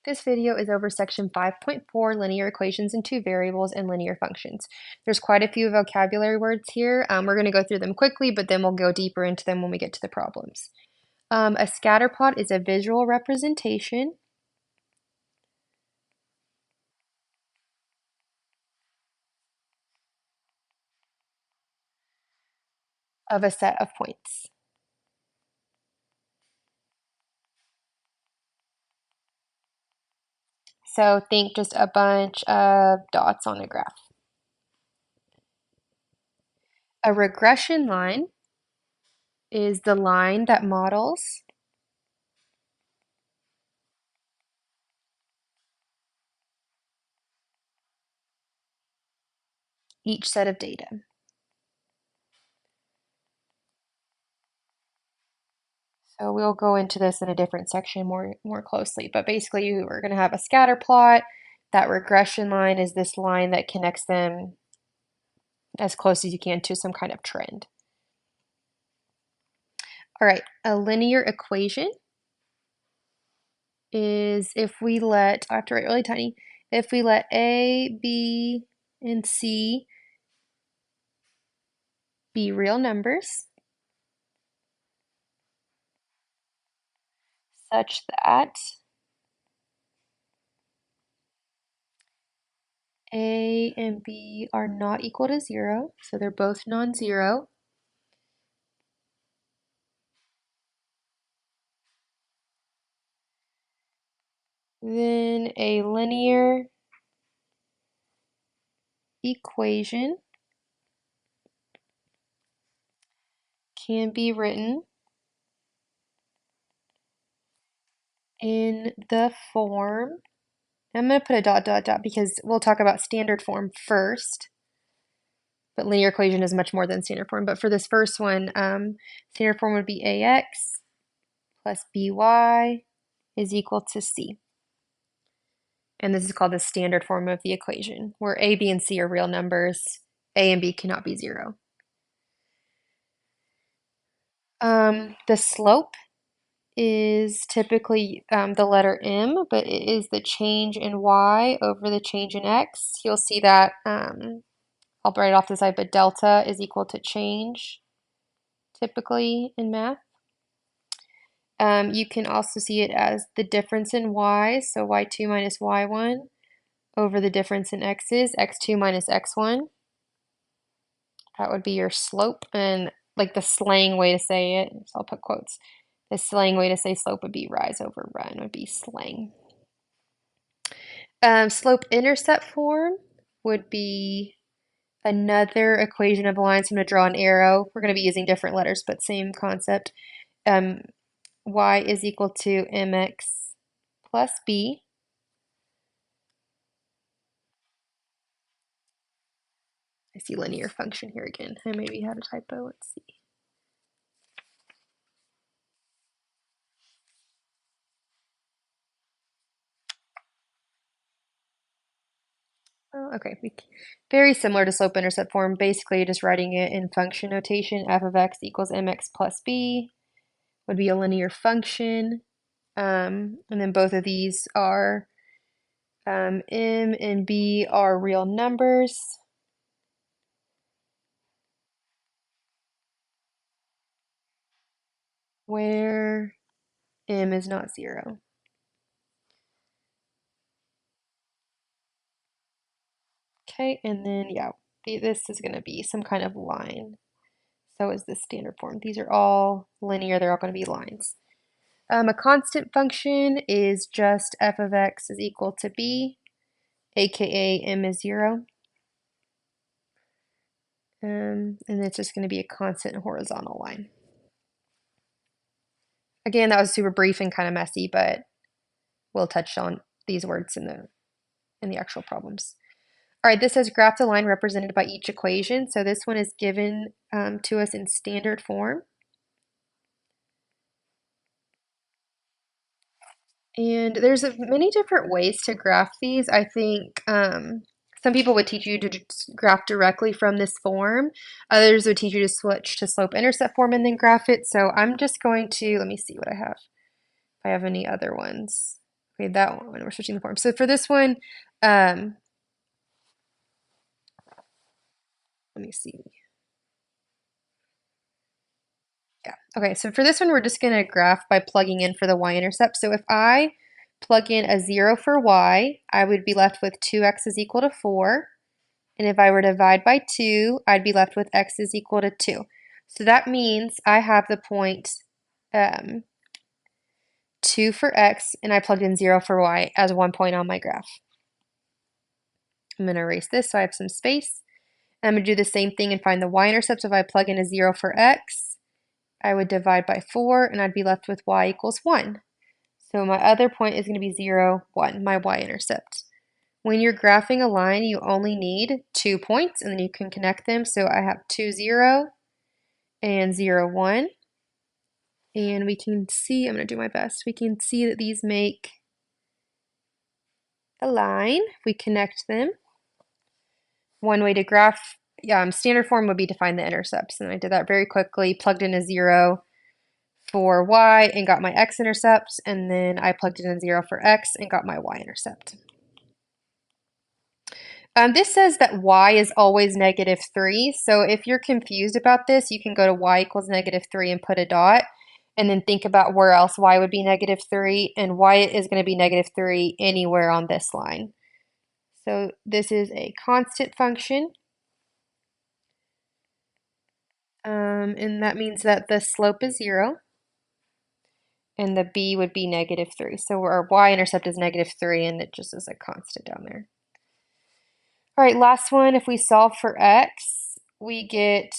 This video is over section 5.4, linear equations in two variables and linear functions. There's quite a few vocabulary words here. We're going to go through them quickly, but then we'll go deeper into them when we get to the problems. A scatter plot is a visual representation of a set of points. So think just a bunch of dots on a graph. A regression line is the line that models each set of data. So we'll go into this in a different section more closely, but basically we're going to have a scatter plot. That regression line is this line that connects them as close as you can to some kind of trend. All right, a linear equation is if we let, I have to write really tiny, if we let A, B, and C be real numbers such that A and B are not equal to 0, so they're both non-zero. Then a linear equation can be written in the form, I'm going to put a dot, dot, dot because we'll talk about standard form first, but linear equation is much more than standard form. But for this first one, standard form would be ax plus by is equal to c. And this is called the standard form of the equation, where a, b, and c are real numbers. A and b cannot be 0. The slope is typically the letter m, but it is the change in y over the change in x. You'll see that, I'll write it off the side, but delta is equal to change, typically in math. You can also see it as the difference in y, so y2 minus y1, over the difference in x's, x2 minus x1. That would be your slope, and like the slang way to say it, so I'll put quotes. The slang way to say slope would be rise over run, would be slang. Slope-intercept form would be another equation of a line. So I'm going to draw an arrow. We're going to be using different letters, but same concept. Y is equal to mx plus b. I see linear function here again. I maybe had a typo. Let's see. Oh, okay, very similar to slope-intercept form. Basically, just writing it in function notation. F of x equals mx plus b would be a linear function. And then both of these are m and b are real numbers. Where m is not 0. Okay, and then, yeah, this is going to be some kind of line. So is the standard form. These are all linear. They're all going to be lines. A constant function is just f of x is equal to b, aka m is 0. And it's just going to be a constant horizontal line. Again, that was super brief and kind of messy, but we'll touch on these words in the actual problems. All right, this says graph the line represented by each equation. So this one is given to us in standard form. And there's many different ways to graph these. I think some people would teach you to graph directly from this form. Others would teach you to switch to slope-intercept form and then graph it. So I'm just going to, let me see what I have. If I have any other ones. Okay, that one, we're switching the form. So for this one, let me see. Yeah, okay, so for this one, we're just gonna graph by plugging in for the y-intercept. So if I plug in a 0 for y, I would be left with 2x is equal to 4. And if I were to divide by 2, I'd be left with x is equal to 2. So that means I have the point 2 for x, and I plugged in 0 for y as one point on my graph. I'm going to erase this so I have some space. And I'm going to do the same thing and find the y-intercept. If I plug in a 0 for x, I would divide by 4, and I'd be left with y equals 1. So my other point is going to be 0, 1, my y-intercept. When you're graphing a line, you only need 2 points, and then you can connect them. So I have 2, 0, and 0, 1. And we can see, I'm going to do my best, we can see that these make a line. We connect them. One way to graph standard form would be to find the intercepts. And I did that very quickly, plugged in a 0 for y and got my x-intercept. And then I plugged in a 0 for x and got my y-intercept. This says that y is always -3. So if you're confused about this, you can go to y equals -3 and put a dot. And then think about where else y would be -3. And y is going to be -3 anywhere on this line. So this is a constant function. And that means that the slope is 0. And the b would be -3. So our y-intercept is -3, and it just is a constant down there. All right, last one, if we solve for x, we get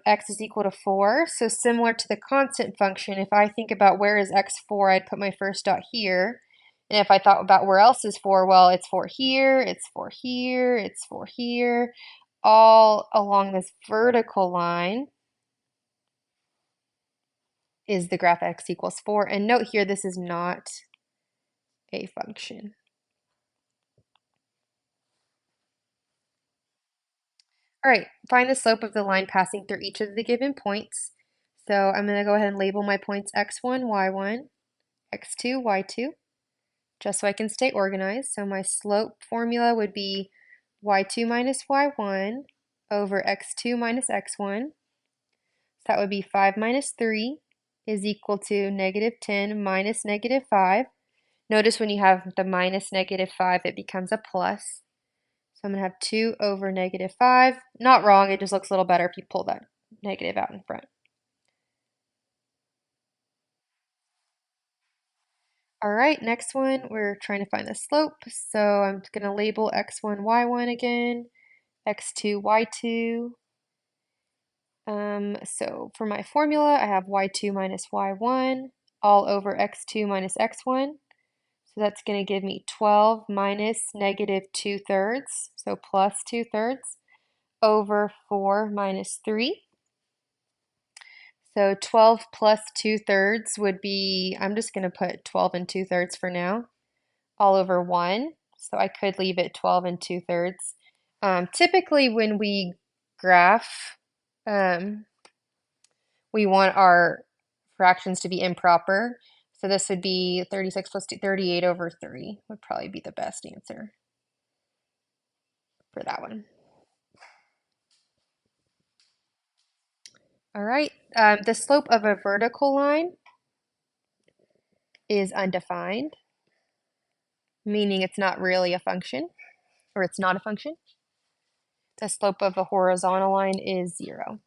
x is equal to 4. So similar to the constant function, if I think about where is x 4, I'd put my first dot here. And if I thought about where else is 4, well, it's 4 here, it's 4 here, it's 4 here, all along this vertical line is the graph x equals 4. And note here, this is not a function. All right, find the slope of the line passing through each of the given points. So I'm going to go ahead and label my points x1, y1, x2, y2, just so I can stay organized. So my slope formula would be y2 minus y1 over x2 minus x1. So that would be 5 minus 3 is equal to -10 minus -5. Notice when you have the minus -5, it becomes a plus. So I'm going to have 2 over -5. Not wrong, it just looks a little better if you pull that negative out in front. All right, next one, we're trying to find the slope. So I'm going to label x1, y1 again, x2, y2. So for my formula, I have y2 minus y1 all over x2 minus x1. So that's going to give me 12 minus -2/3, so plus 2/3, over 4 minus 3. So 12 plus 2/3 would be, I'm just going to put 12 and 2/3 for now, all over 1. So I could leave it 12 and 2/3. Typically when we graph, we want our fractions to be improper. So this would be 36 plus 2, 38 over 3 would probably be the best answer for that one. All right, the slope of a vertical line is undefined, meaning it's not really a function, or it's not a function. The slope of a horizontal line is 0.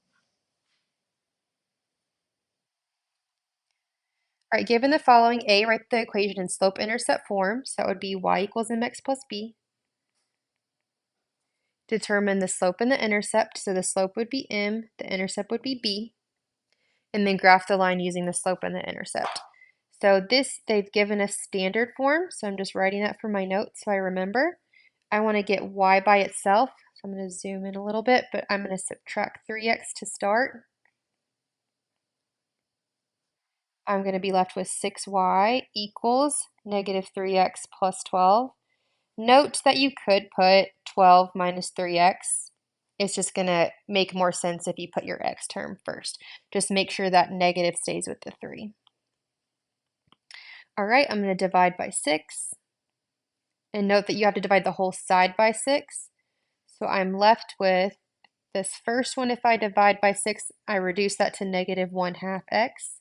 All right, given the following, A, write the equation in slope-intercept form. So that would be y equals mx plus b. Determine the slope and the intercept. So the slope would be m, the intercept would be b. And then graph the line using the slope and the intercept. So this, they've given us standard form. So I'm just writing that for my notes so I remember. I want to get y by itself. So I'm going to zoom in a little bit, but I'm going to subtract 3x to start. I'm going to be left with 6y equals -3x plus 12. Note that you could put 12 minus 3x. It's just going to make more sense if you put your x term first. Just make sure that negative stays with the 3. All right, I'm going to divide by 6. And note that you have to divide the whole side by 6. So I'm left with this first one. If I divide by 6, I reduce that to negative 1/2 x.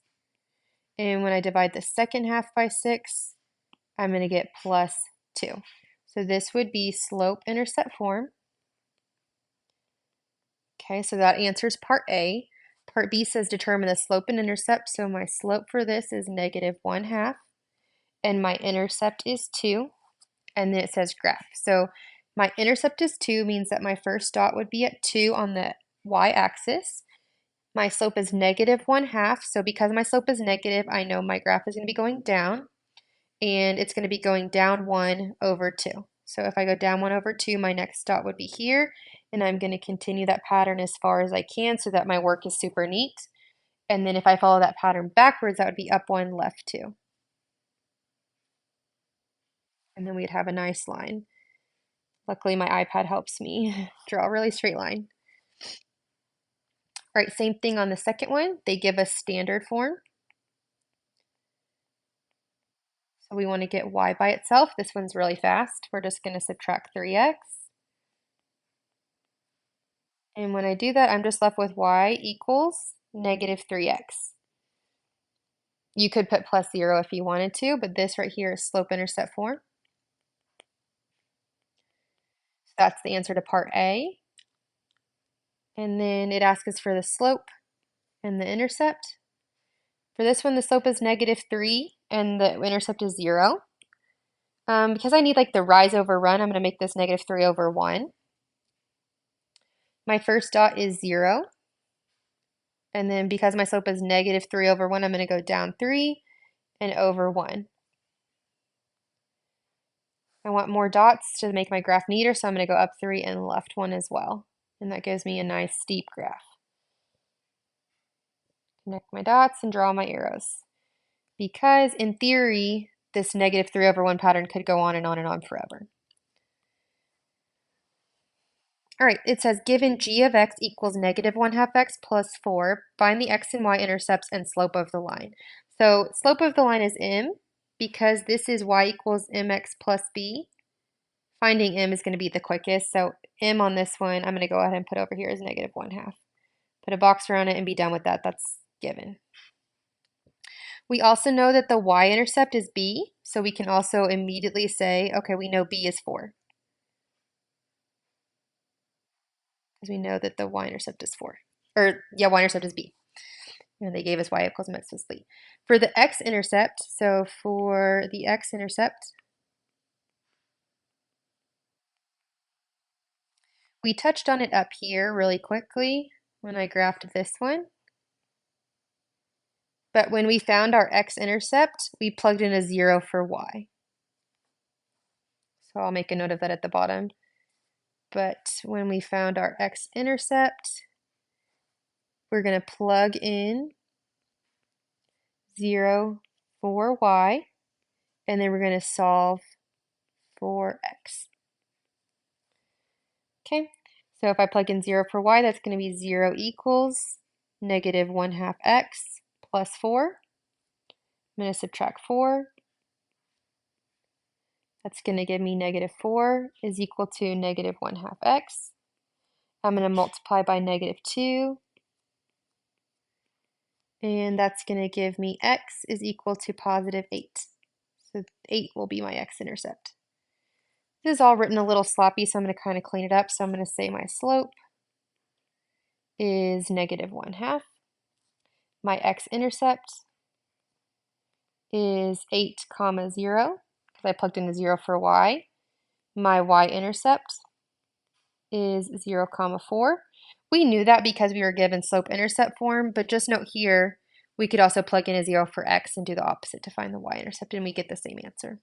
And when I divide the second half by 6, I'm going to get plus 2. So this would be slope-intercept form. Okay, so that answers part A. Part B says determine the slope and intercept. So my slope for this is negative 1/2, and my intercept is 2, and then it says graph. So my intercept is 2 means that my first dot would be at 2 on the y-axis. My slope is negative 1/2, so because my slope is negative, I know my graph is going to be going down, and it's going to be going down 1 over 2. So if I go down 1 over 2, my next dot would be here, and I'm going to continue that pattern as far as I can so that my work is super neat. And then if I follow that pattern backwards, that would be up 1, left 2. And then we'd have a nice line. Luckily, my iPad helps me draw a really straight line. All right, same thing on the second one. They give us standard form. So we want to get y by itself. This one's really fast. We're just going to subtract 3x. And when I do that, I'm just left with y equals negative 3x. You could put plus 0 if you wanted to, but this right here is slope-intercept form. So that's the answer to part A. And then it asks us for the slope and the intercept. For this one, the slope is negative 3 and the intercept is 0. Because I need like the rise over run, I'm going to make this negative 3 over 1. My first dot is 0. And then because my slope is negative 3 over 1, I'm going to go down 3 and over 1. I want more dots to make my graph neater, so I'm going to go up 3 and left 1 as well. And that gives me a nice steep graph. Connect my dots and draw my arrows. Because in theory, this negative 3 over 1 pattern could go on and on and on forever. All right, it says given g of x equals negative 1/2 x plus 4, find the x and y intercepts and slope of the line. So slope of the line is m. Because this is y equals mx plus b, finding m is going to be the quickest. So m on this one, I'm going to go ahead and put over here as negative 1/2. Put a box around it and be done with that. That's given. We also know that the y-intercept is b, so we can also immediately say, okay, we know b is 4. Because we know that the y-intercept is 4. Or, yeah, y-intercept is b. And they gave us y equals mx plus b. For the x-intercept, so for the x-intercept, we touched on it up here really quickly when I graphed this one. But when we found our x-intercept, we plugged in a 0 for y. So I'll make a note of that at the bottom. But when we found our x-intercept, we're going to plug in 0 for y, and then we're going to solve for x. Okay, so if I plug in 0 for y, that's going to be 0 equals negative 1/2 x plus 4. I'm going to subtract 4. That's going to give me negative 4 is equal to negative 1/2 x. I'm going to multiply by negative 2. And that's going to give me x is equal to positive 8. So 8 will be my x-intercept. This is all written a little sloppy, so I'm going to kind of clean it up. So I'm going to say my slope is negative 1/2. My x-intercept is 8, 0, because I plugged in the 0 for y. My y-intercept is 0, 4. We knew that because we were given slope-intercept form, but just note here, we could also plug in a 0 for x and do the opposite to find the y-intercept, and we get the same answer.